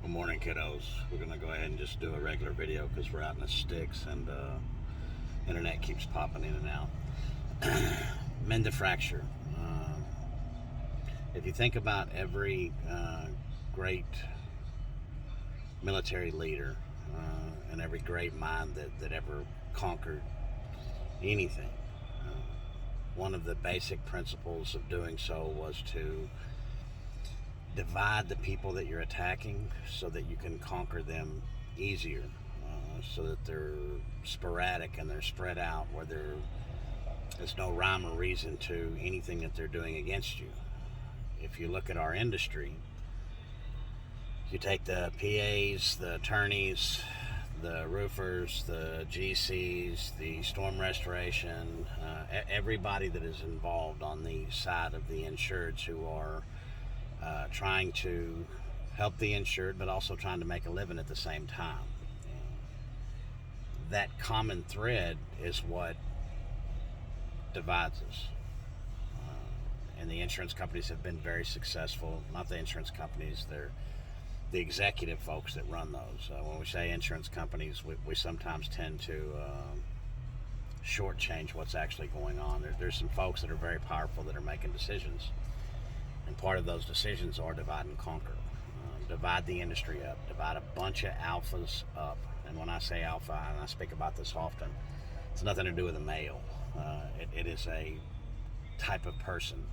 Good morning, kiddos. We're gonna go ahead and just do a regular video because we're out in the sticks and internet keeps popping in and out. Mend the fracture. If you think about every great military leader and every great mind that ever conquered anything, one of the basic principles of doing so was to divide the people that you're attacking so that you can conquer them easier, so that they're sporadic and they're spread out where there's no rhyme or reason to anything that they're doing against you. If you look at our industry, you take the PAs, the attorneys, the roofers, the GCs, the storm restoration, everybody that is involved on the side of the insureds who are trying to help the insured, but also trying to make a living at the same time. That common thread is what divides us. And the insurance companies have been very successful. Not the insurance companies, they're the executive folks that run those. When we say insurance companies, we sometimes tend to shortchange what's actually going on. There's some folks that are very powerful that are making decisions. And part of those decisions are divide and conquer. Divide the industry up. Divide a bunch of alphas up. And when I say alpha, and I speak about this often, it's nothing to do with a male. It is a type of person,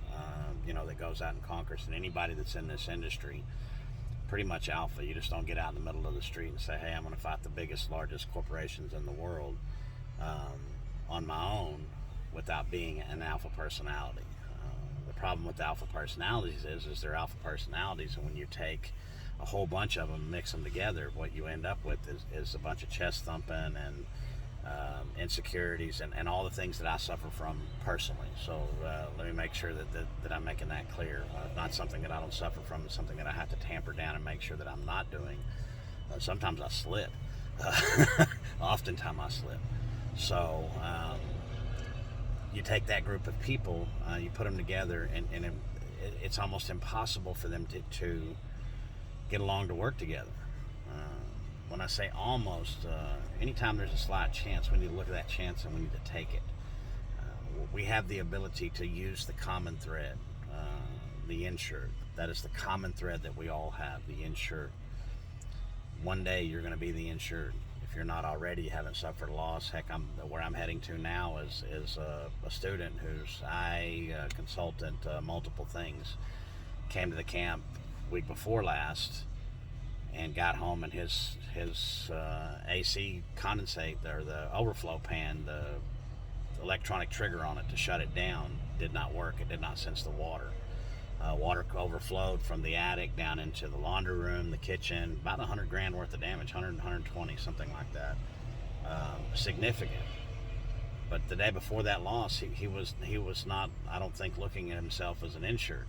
that goes out and conquers. And anybody that's in this industry, pretty much alpha. You just don't get out in the middle of the street and say, hey, I'm going to fight the biggest, largest corporations in the world on my own without being an alpha personality. The problem with alpha personalities is they're alpha personalities, and when you take a whole bunch of them, mix them together, what you end up with is a bunch of chest thumping and insecurities and all the things that I suffer from personally. So let me make sure that I'm making that clear. Not something that I don't suffer from, it's something that I have to tamper down and make sure that I'm not doing. Sometimes I slip. Oftentimes I slip. So you take that group of people, you put them together, and it's almost impossible for them to get along to work together. When I say almost, anytime there's a slight chance, we need to look at that chance and we need to take it. We have the ability to use the common thread, the insured. That is the common thread that we all have, the insured. One day you're going to be the insured. If you're not already, you haven't suffered loss. Heck, where I'm heading to now is a student who's consultant, multiple things. Came to the camp week before last and got home, and his AC condensate, or the overflow pan, the electronic trigger on it to shut it down, did not work. It did not sense the water. Water overflowed from the attic down into the laundry room, the kitchen, about $100,000 worth of damage, 120, something like that. Significant. But the day before that loss, he was not, I don't think, looking at himself as an insured.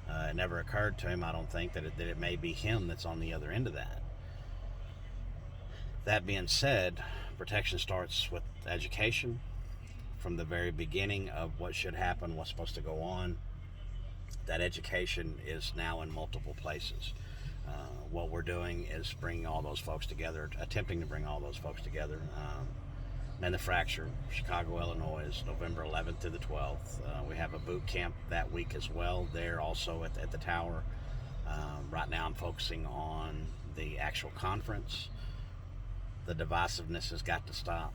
It never occurred to him, I don't think, that it may be him that's on the other end of that. That being said, protection starts with education from the very beginning of what should happen, what's supposed to go on. That education is now in multiple places. What we're doing is bringing all those folks together, attempting to bring all those folks together. Mend the Fracture, Chicago, Illinois, is November 11th to the 12th. We have a boot camp that week as well, there also at the tower. Right now I'm focusing on the actual conference. The divisiveness has got to stop.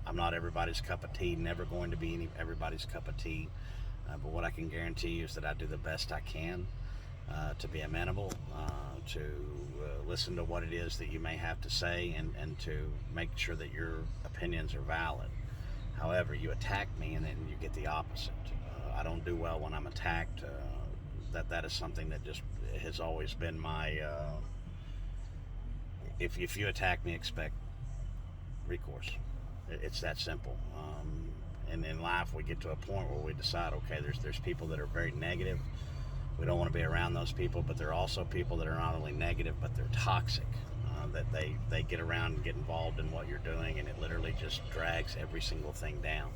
I'm not everybody's cup of tea, never going to be everybody's cup of tea. But what I can guarantee you is that I do the best I can to be amenable, to listen to what it is that you may have to say, and to make sure that your opinions are valid. However, you attack me and then you get the opposite. I don't do well when I'm attacked. That is something that just has always been my... If you attack me, expect recourse. It's that simple. And in life, we get to a point where we decide, okay, there's people that are very negative. We don't want to be around those people, but there are also people that are not only negative, but they're toxic. That they get around and get involved in what you're doing, and it literally just drags every single thing down.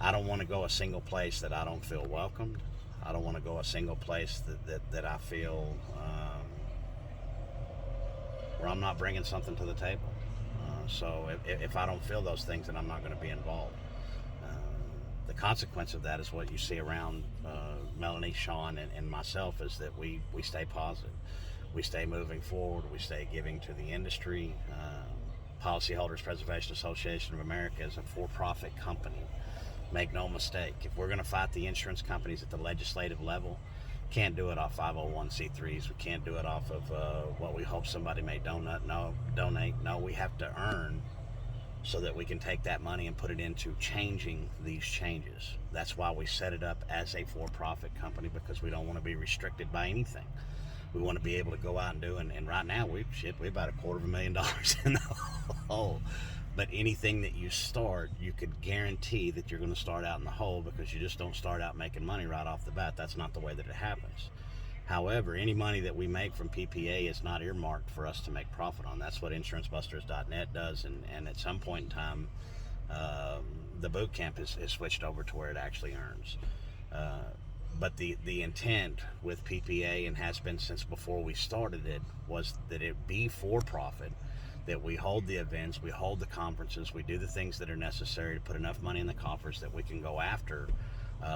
I don't want to go a single place that I don't feel welcomed. I don't want to go a single place that I feel where I'm not bringing something to the table. So if I don't feel those things, then I'm not going to be involved. The consequence of that is what you see around Melanie, Sean, and myself, is that we stay positive. We stay moving forward. We stay giving to the industry. Policyholders Preservation Association of America is a for-profit company. Make no mistake, if we're going to fight the insurance companies at the legislative level, can't do it off 501c3s. We can't do it off of what we hope somebody may donate. No, we have to earn so that we can take that money and put it into changing these changes. That's why we set it up as a for-profit company, because we don't want to be restricted by anything. We want to be able to go out and do, and right now we're about $250,000 in the hole. But anything that you start, you could guarantee that you're going to start out in the hole, because you just don't start out making money right off the bat. That's not the way that it happens. However, any money that we make from PPA is not earmarked for us to make profit on. That's what insurancebusters.net does, and at some point in time, the boot camp is switched over to where it actually earns. But the intent with PPA, and has been since before we started it, was that it be for profit, that we hold the events, we hold the conferences, we do the things that are necessary to put enough money in the coffers that we can go after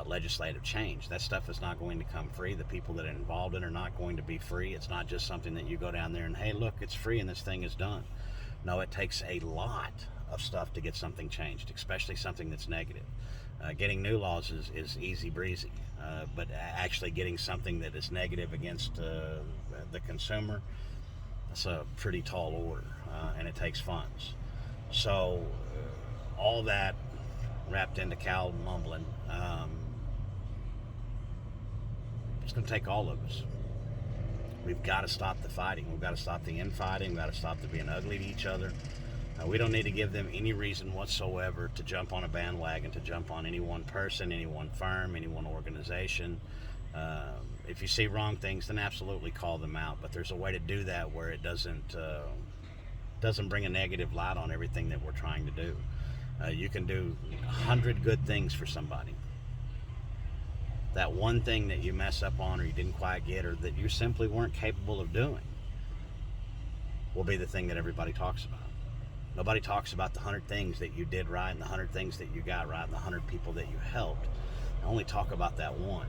legislative change. That stuff is not going to come free. The people that are involved in it are not going to be free. It's not just something that you go down there and, hey, look, it's free and this thing is done. No, it takes a lot of stuff to get something changed, especially something that's negative. Getting new laws is easy breezy, but actually getting something that is negative against the consumer, that's a pretty tall order, and it takes funds. So all that wrapped into Cal mumbling, it's going to take all of us. We've got to stop the fighting. We've got to stop the infighting. We've got to stop the being ugly to each other. We don't need to give them any reason whatsoever to jump on a bandwagon, to jump on any one person, any one firm, any one organization. If you see wrong things, then absolutely call them out. But there's a way to do that where it doesn't bring a negative light on everything that we're trying to do. You can do 100 good things for somebody. That one thing that you mess up on, or you didn't quite get, or that you simply weren't capable of doing, will be the thing that everybody talks about. Nobody talks about the 100 things that you did right, and the 100 things that you got right, and the 100 people that you helped. They only talk about that one.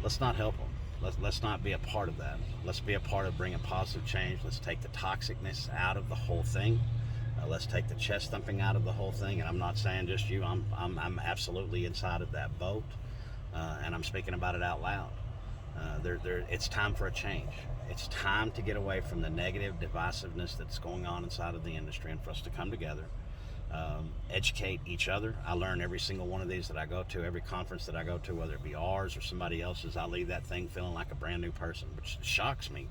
Let's not help them. Let's not be a part of that. Let's be a part of bringing positive change. Let's take the toxicness out of the whole thing. Let's take the chest thumping out of the whole thing. And I'm not saying just you. I'm absolutely inside of that boat, and I'm speaking about it out loud. It's time for a change. It's time to get away from the negative divisiveness that's going on inside of the industry, and for us to come together, educate each other. I learn every single one of these that I go to, every conference that I go to, whether it be ours or somebody else's. I leave that thing feeling like a brand new person, which shocks me,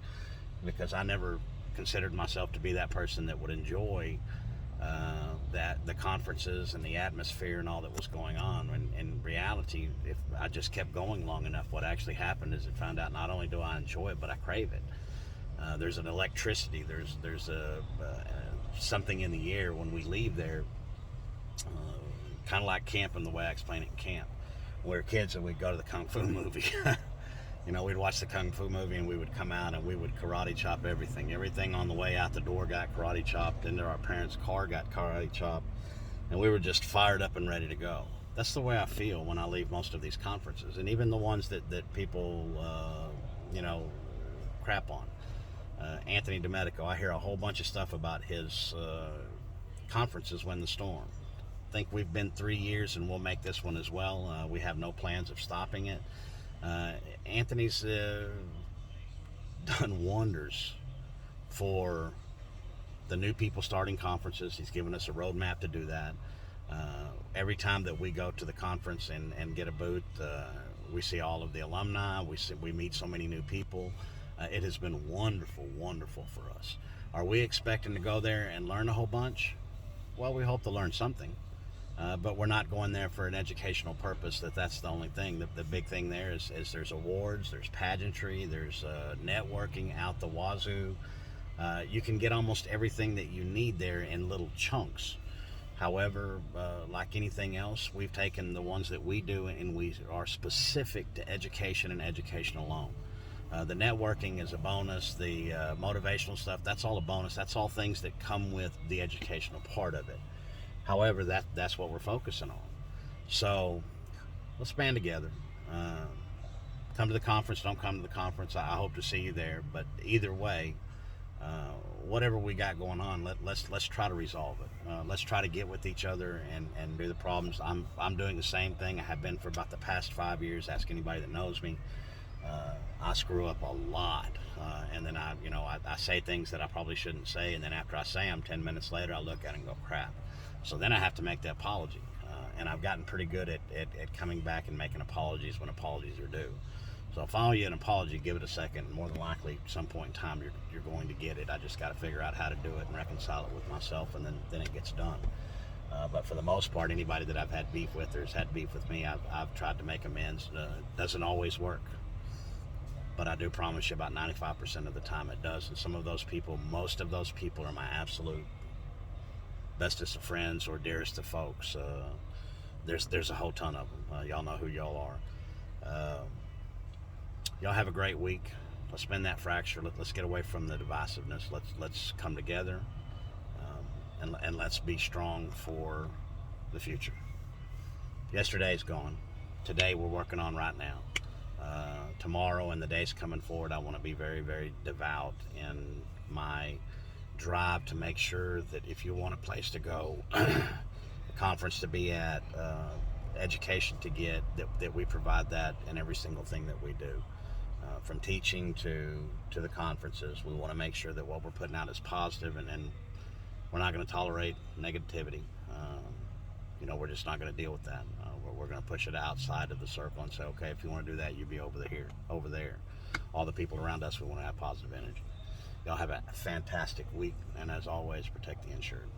because I never considered myself to be that person that would enjoy the conferences and the atmosphere and all that was going on. When in reality, if I just kept going long enough, what actually happened is it found out not only do I enjoy it, but I crave it. There's an electricity, there's something in the air when we leave there, kind of like camping, the way I explain it in camp. When we were kids and we'd go to the Kung Fu movie. We'd watch the Kung Fu movie, and we would come out and we would karate chop everything. Everything on the way out the door got karate chopped. Into our parents' car got karate chopped. And we were just fired up and ready to go. That's the way I feel when I leave most of these conferences. And even the ones that people, crap on. Anthony DeMedico, I hear a whole bunch of stuff about his conferences when the storm. I think we've been 3 years, and we'll make this one as well. We have no plans of stopping it. Anthony's done wonders for the new people starting conferences. He's given us a roadmap to do that. Every time that we go to the conference and get a booth, we see all of the alumni. We meet so many new people. It has been wonderful for us. Are we expecting to go there and learn a whole bunch? Well, we hope to learn something. But we're not going there for an educational purpose. That's the only thing. The big thing there is there's awards, there's pageantry, there's networking out the wazoo. You can get almost everything that you need there in little chunks. However, like anything else, we've taken the ones that we do and we are specific to education and education alone. The networking is a bonus. The motivational stuff, that's all a bonus. That's all things that come with the educational part of it. However, that's what we're focusing on. So let's band together. Come to the conference, don't come to the conference. I hope to see you there. But either way, whatever we got going on, let's try to resolve it. Let's try to get with each other and do the problems. I'm doing the same thing. I have been for about the past 5 years. Ask anybody that knows me. I screw up a lot, and then I say things that I probably shouldn't say, and then after I say them, 10 minutes later, I look at it and go, crap. So then I have to make the apology, and I've gotten pretty good at coming back and making apologies when apologies are due. So if I owe you an apology, give it a second. More than likely, at some point in time, you're going to get it. I just got to figure out how to do it and reconcile it with myself, and then it gets done. But for the most part, anybody that I've had beef with or has had beef with me, I've tried to make amends. Doesn't always work. But I do promise you about 95% of the time it does. And some of those people, most of those people are my absolute bestest of friends or dearest of folks. There's a whole ton of them. Y'all know who y'all are. Y'all have a great week. Let's mend that fracture. Let's get away from the divisiveness. Let's come together, and let's be strong for the future. Yesterday's gone. Today we're working on right now. Tomorrow and the days coming forward, I want to be very, very devout in my drive to make sure that if you want a place to go, a conference to be at, education to get, that we provide that in every single thing that we do. From teaching to the conferences, we want to make sure that what we're putting out is positive, and we're not going to tolerate negativity. We're just not going to deal with that. We're going to push it outside of the circle and say, okay, if you want to do that, you be over there. All the people around us, we want to have positive energy. Y'all have a fantastic week, and as always, protect the insured.